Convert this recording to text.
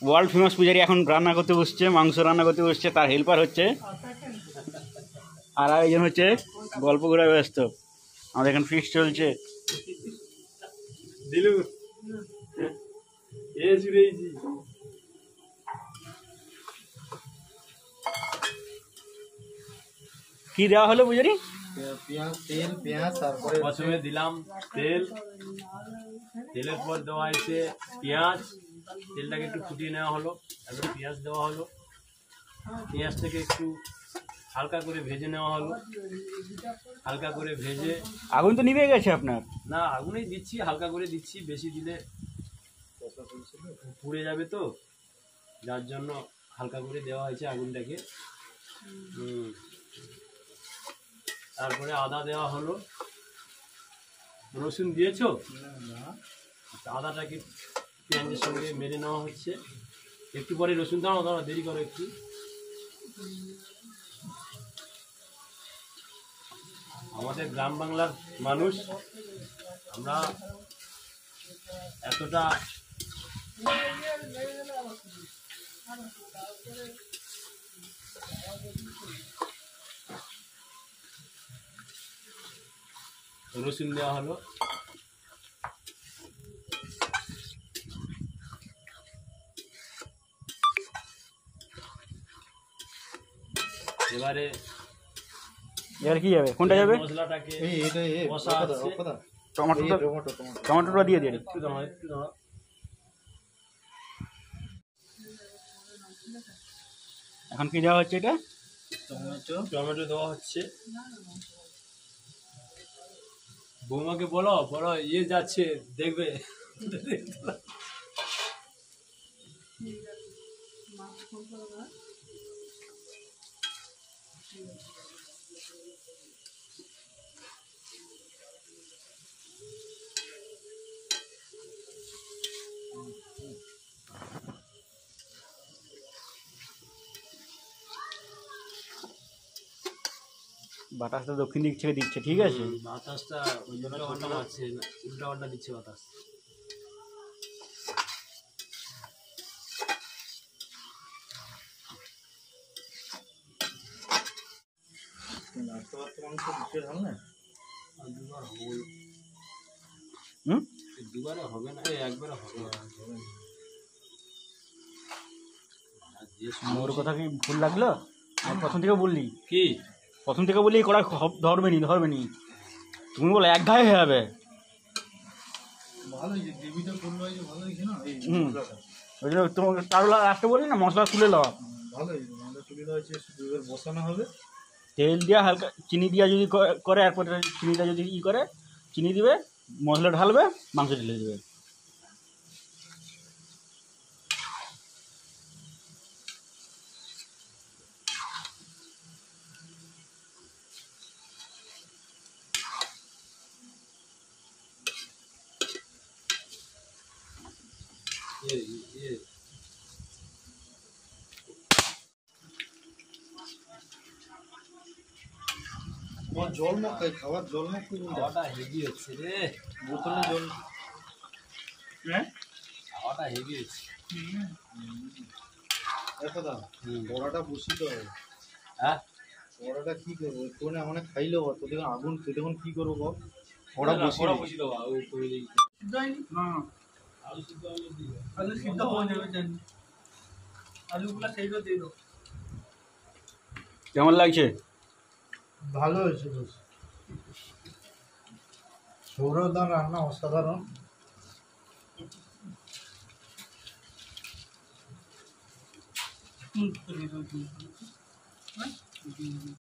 World famous পূজারি এখন রান্না করতে বসছে, মাংস রান্না করতে বসছে, তার হেল্পার হচ্ছে আর একজন হচ্ছে গল্প করে ব্যস্ত। আমাদের এখন ফিক্স চলছে। কি দেওয়া হলো পূজারি? পেঁয়াজ, তেল, পেঁয়াজ, তারপরে প্রথমে দিলাম তেল, তেলের পর দেওয়া হয়েছে পেঁয়াজ, তেলটাকে একটু ফুটিয়ে নেওয়া হলো, তারপরে পেঁয়াজ দেওয়া হলো, পেঁয়াজটাকে একটু হালকা করে ভেজে নেওয়া হলো, হালকা করে ভেজে। আগুন তো নিভে গেছে আপনার? না, আগুনেই দিচ্ছি, হালকা করে দিচ্ছি, বেশি দিলে পুড়ে যাবে তো, যার জন্য হালকা করে দেওয়া হয়েছে আগুনটাকে। তারপরে আদা দেওয়া হলো। রসুন দিয়েছো? আদাটাকে পেঁয়াজের সঙ্গে মেরে নেওয়া হচ্ছে। একটু পরে রসুন দাও, দাও দেরি করো একটু। আমাদের গ্রাম বাংলার মানুষ, আমরা এতটা রসুন দেওয়া হলো। এবারে এবার কি যাবে, কোনটা যাবে? মশলাটাকে টমেটোটা দিয়ে দিয়ে একটু দাও, একটু দাও। এখন কি দেওয়া হচ্ছে? এটা টমেটো দেওয়া হচ্ছে। বৌমাকে বলো, বলো ইয়ে যাচ্ছে দেখবে। বাতাসটা দক্ষিণ দিক থেকে দিচ্ছে, ঠিক আছে? বাতাসটা ওই জন্য উল্টা মারছে, উল্টা পাল্টা দিচ্ছে বাতাস। দুবারে হবে না, একবারে হবে। মোর কথা কি ভুল লাগলো? প্রথম থেকে বললি কি? প্রথম থেকে বললি কড়াই ধরবে নি। তুমি বলো এক ঘায়ে হয়ে যাবে। ওই জন্য তোমাকে তারও আসতে বলি না, মশলা তুলে নাও। বসানো হবে, তেল দিয়া হালকা চিনি দিয়া যদি করে, এরপরে চিনিটা যদি করে চিনি দিবে, মশলা ঢালবে, মাংস ঢেলে দেবে। জল মুখ খাই, খাবার জল মুখ খাওয়াটা হেভি হচ্ছে রে, বোতলে জল। খাওয়াটা হেভি হচ্ছে। একদা বড়াটা বসিতে হবে। হ্যাঁ, বড়াটা কি করবো? একটু মানে খাইলো তো দেখুন আগুন, সে দেখুন কি করবো বল? ওরা বসিয়ে দেবো। আলু সিদ্ধ হয়ে যাবে, জানি আলুগুলা সেইটা দিয়ে দাও। কেমন লাগছে? ভালো হয়েছে বেশ। সৌরদার রান্না অসাধারণ।